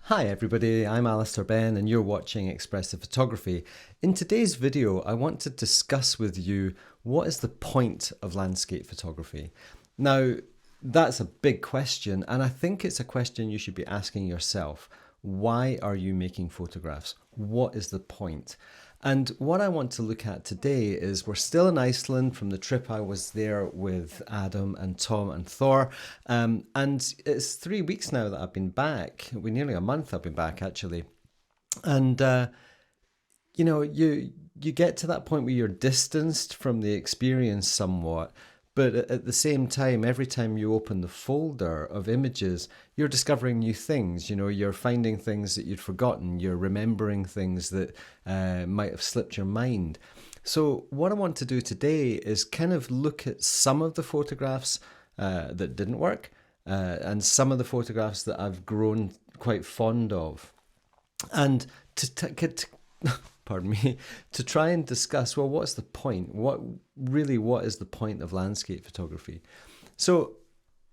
Hi everybody, I'm Alister Benn and you're watching Expressive Photography. In today's video, I want to discuss with you what is the point of landscape photography. Now, that's a big question, and I think it's a question you should be asking yourself. Why are you making photographs? What is the point? And what I want to look at today is we're still in Iceland from the trip I was there with Adam and Tom and Thor. And it's 3 weeks now that I've been back. Nearly a month I've been back actually. And you get to that point where you're distanced from the experience somewhat. But at the same time, every time you open the folder of images, you're discovering new things. You know, you're finding things that you'd forgotten. You're remembering things that might have slipped your mind. So what I want to do today is kind of look at some of the photographs that didn't work and some of the photographs that I've grown quite fond of. And pardon me, to try and discuss, well, what's the point? What is the point of landscape photography? So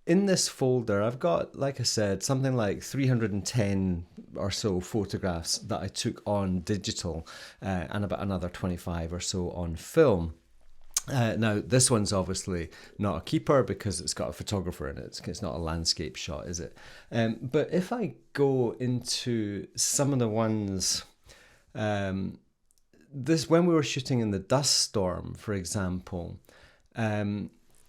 in this folder, I've got, like I said, something like 310 or so photographs that I took on digital and about another 25 or so on film. Now, this one's obviously not a keeper because it's got a photographer in it. It's not a landscape shot, is it? But if I go into some of the ones... when we were shooting in the dust storm, for example,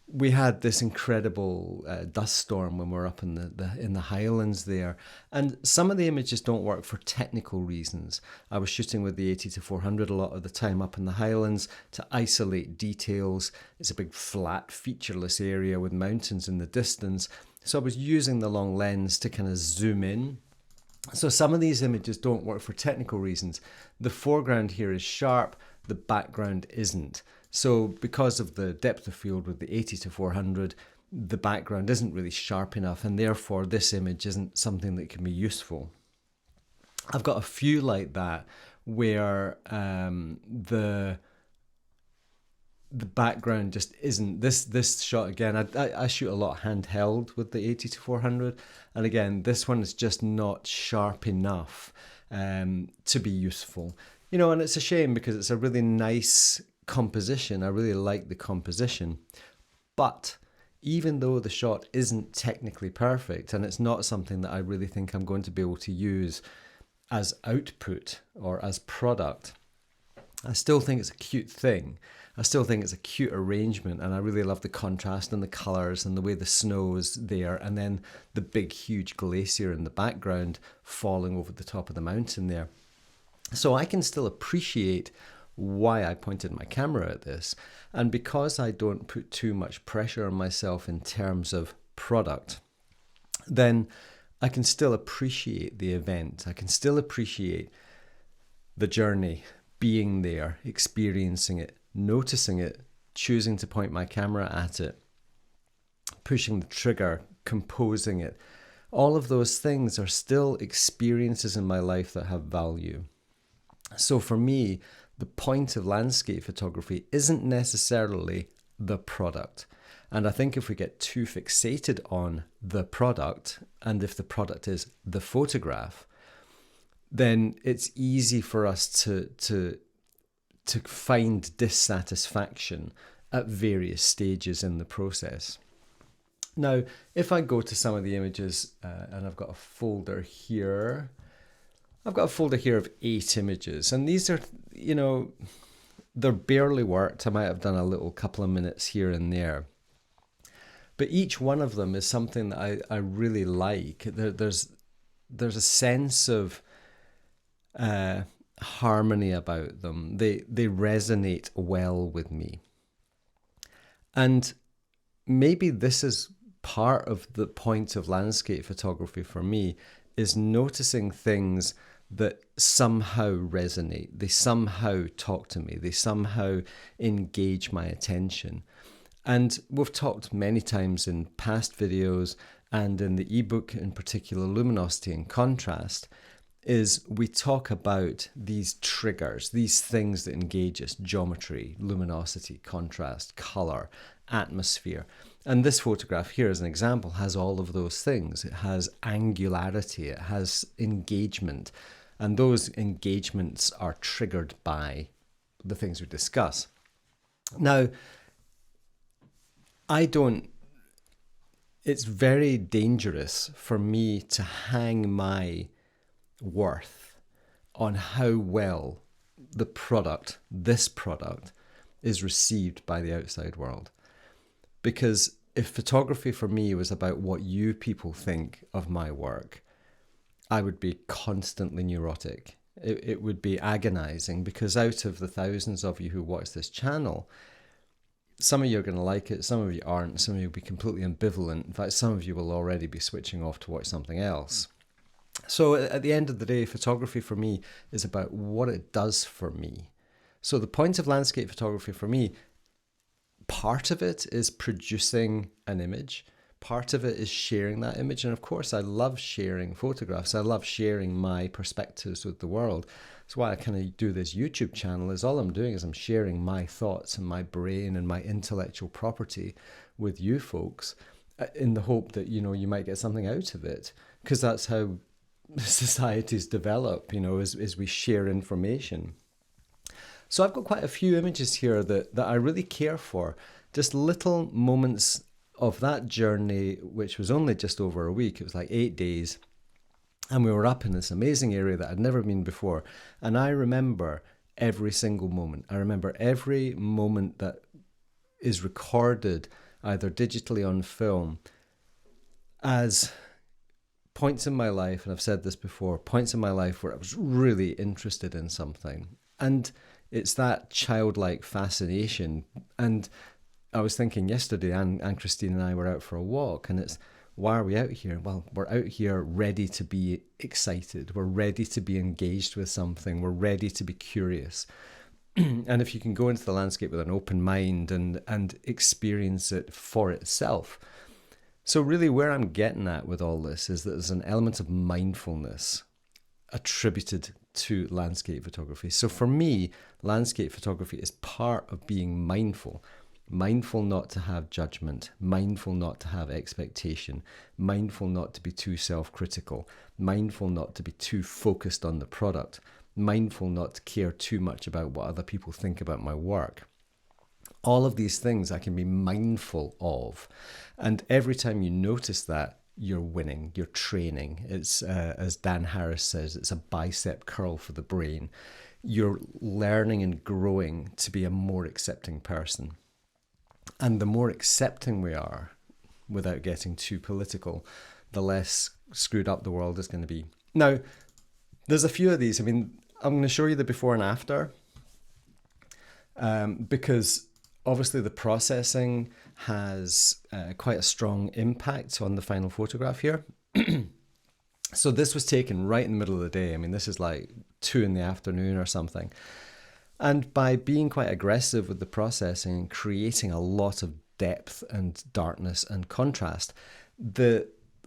we had this incredible dust storm when we were up in the Highlands there, and some of the images don't work for technical reasons. I was shooting with the 80-400 a lot of the time up in the Highlands to isolate details. It's a big flat featureless area with mountains in the distance, so I was using the long lens to kind of zoom in. So some of these images don't work for technical reasons. The foreground here is sharp, the background isn't. So because of the depth of field with the 80-400, the background isn't really sharp enough, and therefore this image isn't something that can be useful. I've got a few like that where the background just isn't. This shot again, I shoot a lot handheld with the 80-400, and again this one is just not sharp enough to be useful, you know. And it's a shame because it's a really nice composition. I really like the composition, but even though the shot isn't technically perfect and it's not something that I really think I'm going to be able to use as output or as product, I still think it's a cute thing. I still think it's a cute arrangement, and I really love the contrast and the colours and the way the snow is there, and then the big huge glacier in the background falling over the top of the mountain there. So I can still appreciate why I pointed my camera at this, and because I don't put too much pressure on myself in terms of product, then I can still appreciate the event. I can still appreciate the journey, being there, experiencing it, noticing it, choosing to point my camera at it, pushing the trigger, composing it. All of those things are still experiences in my life that have value. So for me, the point of landscape photography isn't necessarily the product. And I think if we get too fixated on the product, and if the product is the photograph, then it's easy for us to find dissatisfaction at various stages in the process. Now, if I go to some of the images, and I've got a folder here. I've got a folder here of 8 images, and these are, you know, they're barely worked. I might have done a little couple of minutes here and there. But each one of them is something that I really like. There's a sense of harmony about them. They resonate well with me. And maybe this is part of the point of landscape photography for me, is noticing things that somehow resonate. They somehow talk to me. They somehow engage my attention. And we've talked many times in past videos and in the ebook in particular, Luminosity and Contrast, is we talk about these triggers, these things that engage us: geometry, luminosity, contrast, color, atmosphere. And this photograph here, as an example, has all of those things. It has angularity, it has engagement, and those engagements are triggered by the things we discuss. Now, it's very dangerous for me to hang my worth on how well this product is received by the outside world. Because if photography for me was about what you people think of my work, I would be constantly neurotic. It would be agonizing, because out of the thousands of you who watch this channel, some of you are going to like it, some of you aren't, some of you will be completely ambivalent. In fact, some of you will already be switching off to watch something else. So at the end of the day, photography for me is about what it does for me. So the point of landscape photography for me, part of it is producing an image. Part of it is sharing that image. And of course, I love sharing photographs. I love sharing my perspectives with the world. That's why I kind of do this YouTube channel, is all I'm doing is I'm sharing my thoughts and my brain and my intellectual property with you folks, in the hope that, you might get something out of it. Because that's how societies develop, as we share information. So I've got quite a few images here that I really care for. Just little moments of that journey, which was only just over a week. It was like 8 days. And we were up in this amazing area that I'd never been before. And I remember every single moment. I remember every moment that is recorded, either digitally on film, as points in my life, and I've said this before, points in my life where I was really interested in something. And it's that childlike fascination. And I was thinking yesterday, and Kristin and I were out for a walk, and it's, why are we out here? Well, we're out here ready to be excited. We're ready to be engaged with something. We're ready to be curious. And if you can go into the landscape with an open mind and experience it for itself. So really where I'm getting at with all this is that there's an element of mindfulness attributed to landscape photography. So for me, landscape photography is part of being mindful. Mindful not to have judgment, mindful not to have expectation, mindful not to be too self-critical, mindful not to be too focused on the product, mindful not to care too much about what other people think about my work. All of these things I can be mindful of. And every time you notice that, you're winning, you're training. It's, as Dan Harris says, it's a bicep curl for the brain. You're learning and growing to be a more accepting person. And the more accepting we are, without getting too political, the less screwed up the world is going to be. Now, there's a few of these. I mean, I'm going to show you the before and after, because obviously the processing has quite a strong impact on the final photograph here. So this was taken right in the middle of the day. I mean, this is like 2 PM or something. And by being quite aggressive with the processing and creating a lot of depth and darkness and contrast,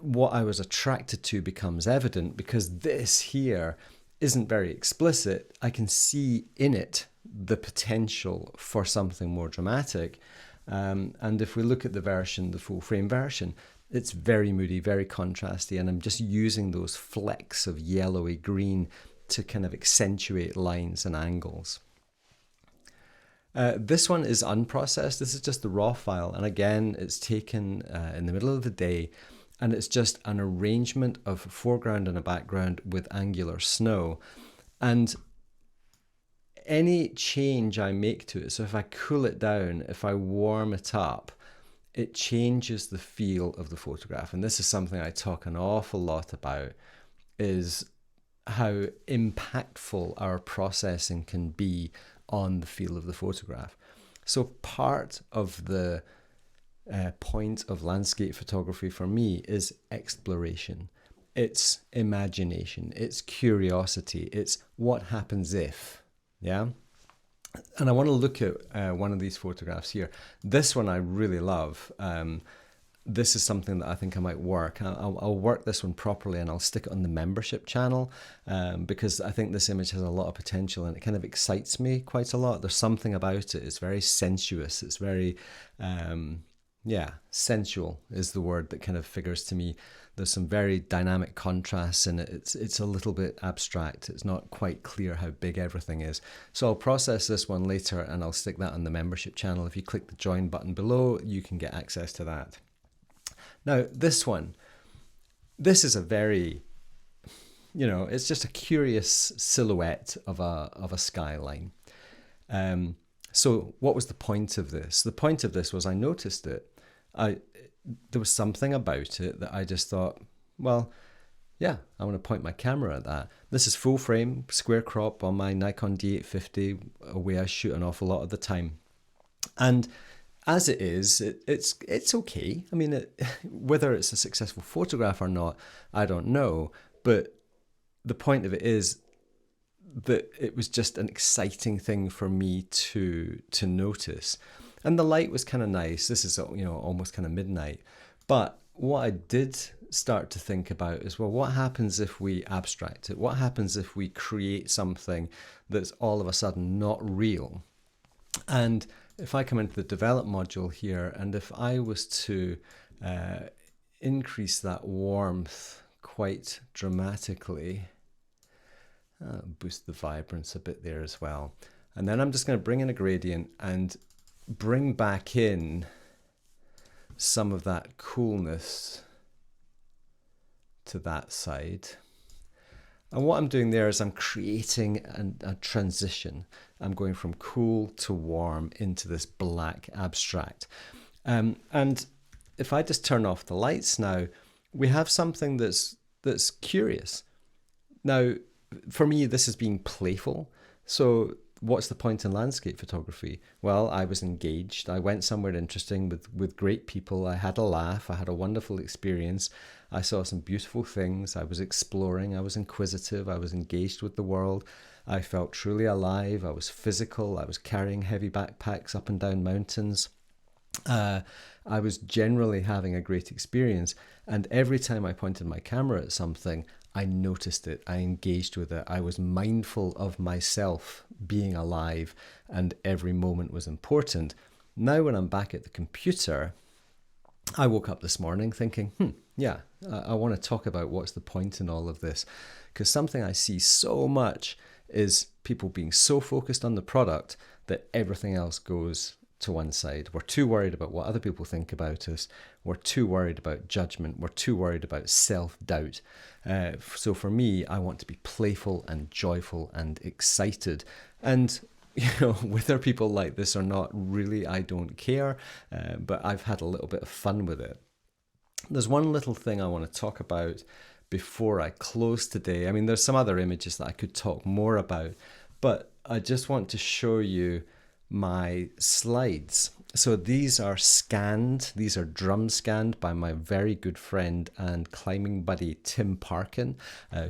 what I was attracted to becomes evident, because this here isn't very explicit. I can see in it the potential for something more dramatic. And if we look at the full frame version, it's very moody, very contrasty, and I'm just using those flecks of yellowy green to kind of accentuate lines and angles. This one is unprocessed. This is just the raw file. And again, it's taken in the middle of the day, and it's just an arrangement of a foreground and a background with angular snow. And any change I make to it, so if I cool it down, if I warm it up, it changes the feel of the photograph. And this is something I talk an awful lot about, is how impactful our processing can be on the feel of the photograph. So part of the point of landscape photography for me is exploration. It's imagination. It's curiosity. It's what happens if, yeah? And I want to look at one of these photographs here. This one I really love. this is something that I think I might work. I'll work this one properly, and I'll stick it on the membership channel, because I think this image has a lot of potential, and it kind of excites me quite a lot. There's something about it. It's very sensuous. It's very, sensual is the word that kind of figures to me. There's some very dynamic contrasts in it. It's a little bit abstract. It's not quite clear how big everything is. So I'll process this one later, and I'll stick that on the membership channel. If you click the join button below, you can get access to that. Now, this one, this is a very, it's just a curious silhouette of a skyline. So what was the point of this? The point of this was I noticed it. There was something about it that I just thought, well, yeah, I want to point my camera at that. This is full frame, square crop on my Nikon D850, a way I shoot an awful lot of the time. And as it is, it's okay. I mean, whether it's a successful photograph or not, I don't know. But the point of it is that it was just an exciting thing for me to notice. And the light was kind of nice. This is, almost kind of midnight. But what I did start to think about is, well, what happens if we abstract it? What happens if we create something that's all of a sudden not real? And if I come into the develop module here, and if I was to increase that warmth quite dramatically, boost the vibrance a bit there as well. And then I'm just going to bring in a gradient and bring back in some of that coolness to that side. And what I'm doing there is I'm creating a transition. I'm going from cool to warm into this black abstract. And if I just turn off the lights now, we have something that's curious. Now, for me, this is being playful. So what's the point in landscape photography? Well, I was engaged. I went somewhere interesting with great people. I had a laugh. I had a wonderful experience. I saw some beautiful things. I was exploring. I was inquisitive. I was engaged with the world. I felt truly alive. I was physical. I was carrying heavy backpacks up and down mountains. I was generally having a great experience. And every time I pointed my camera at something, I noticed it. I engaged with it. I was mindful of myself being alive, and every moment was important. Now, when I'm back at the computer, I woke up this morning thinking, I want to talk about what's the point in all of this. Because something I see so much is people being so focused on the product that everything else goes to one side. We're too worried about what other people think about us. We're too worried about judgment. We're too worried about self-doubt. So for me, I want to be playful and joyful and excited. And whether people like this or not, really, I don't care. But I've had a little bit of fun with it. There's one little thing I want to talk about before I close today. I mean, there's some other images that I could talk more about, but I just want to show you my slides. So these are scanned, these are drum scanned by my very good friend and climbing buddy Tim Parkin,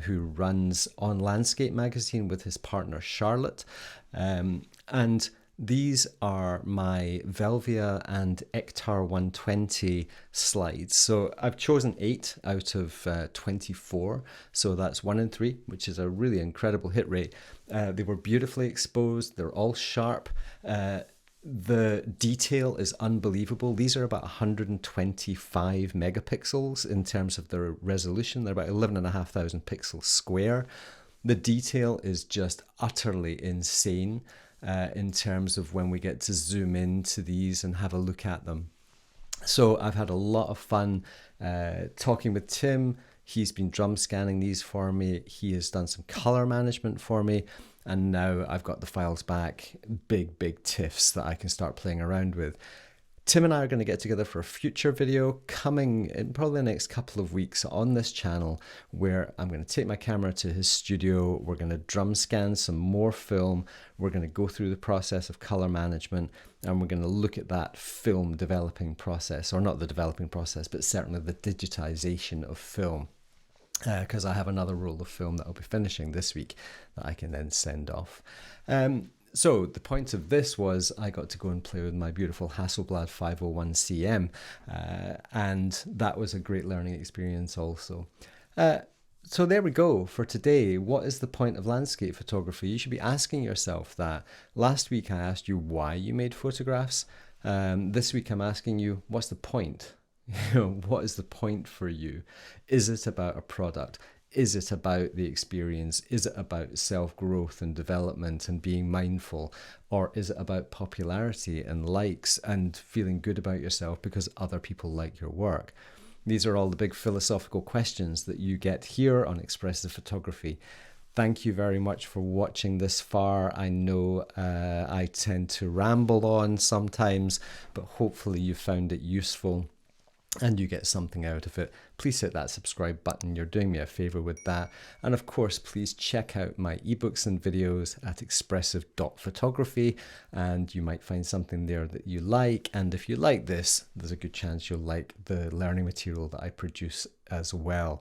who runs On Landscape magazine with his partner Charlotte. And these are my Velvia and Ektar 120 slides. So I've chosen 8 out of 24. So that's 1 in 3, which is a really incredible hit rate. They were beautifully exposed. They're all sharp. The detail is unbelievable. These are about 125 megapixels in terms of their resolution. They're about 11,500 pixels square. The detail is just utterly insane in terms of when we get to zoom into these and have a look at them. So I've had a lot of fun talking with Tim. He's been drum scanning these for me. He has done some color management for me. And now I've got the files back, big tiffs that I can start playing around with. Tim and I are going to get together for a future video coming in probably the next couple of weeks on this channel, where I'm going to take my camera to his studio. We're going to drum scan some more film. We're going to go through the process of color management, and we're going to look at that film developing process, or not the developing process, but certainly the digitization of film. Because I have another roll of film that I'll be finishing this week that I can then send off. So the point of this was I got to go and play with my beautiful Hasselblad 501 CM, and that was a great learning experience also. So there we go for today. What is the point of landscape photography? You should be asking yourself that. Last week I asked you why you made photographs. This week I'm asking you, what's the point? What is the point for you? Is it about a product? Is it about the experience? Is it about self-growth and development and being mindful? Or is it about popularity and likes and feeling good about yourself because other people like your work? These are all the big philosophical questions that you get here on Expressive Photography. Thank you very much for watching this far. I know I tend to ramble on sometimes, but hopefully you found it useful and you get something out of it. Please hit that subscribe button. You're doing me a favor with that. And of course, please check out my ebooks and videos at expressive.photography, and you might find something there that you like. And if you like this, there's a good chance you'll like the learning material that I produce as well.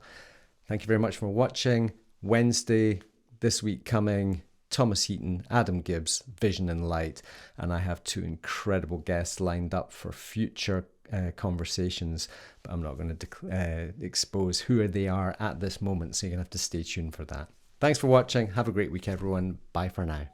Thank you very much for watching. Wednesday, this week coming, Thomas Heaton, Adam Gibbs, Vision and Light, and I have 2 incredible guests lined up for future conversations, but I'm not going to expose who they are at this moment, so you're going to have to stay tuned for that. Thanks for watching. Have a great week, everyone. Bye for now.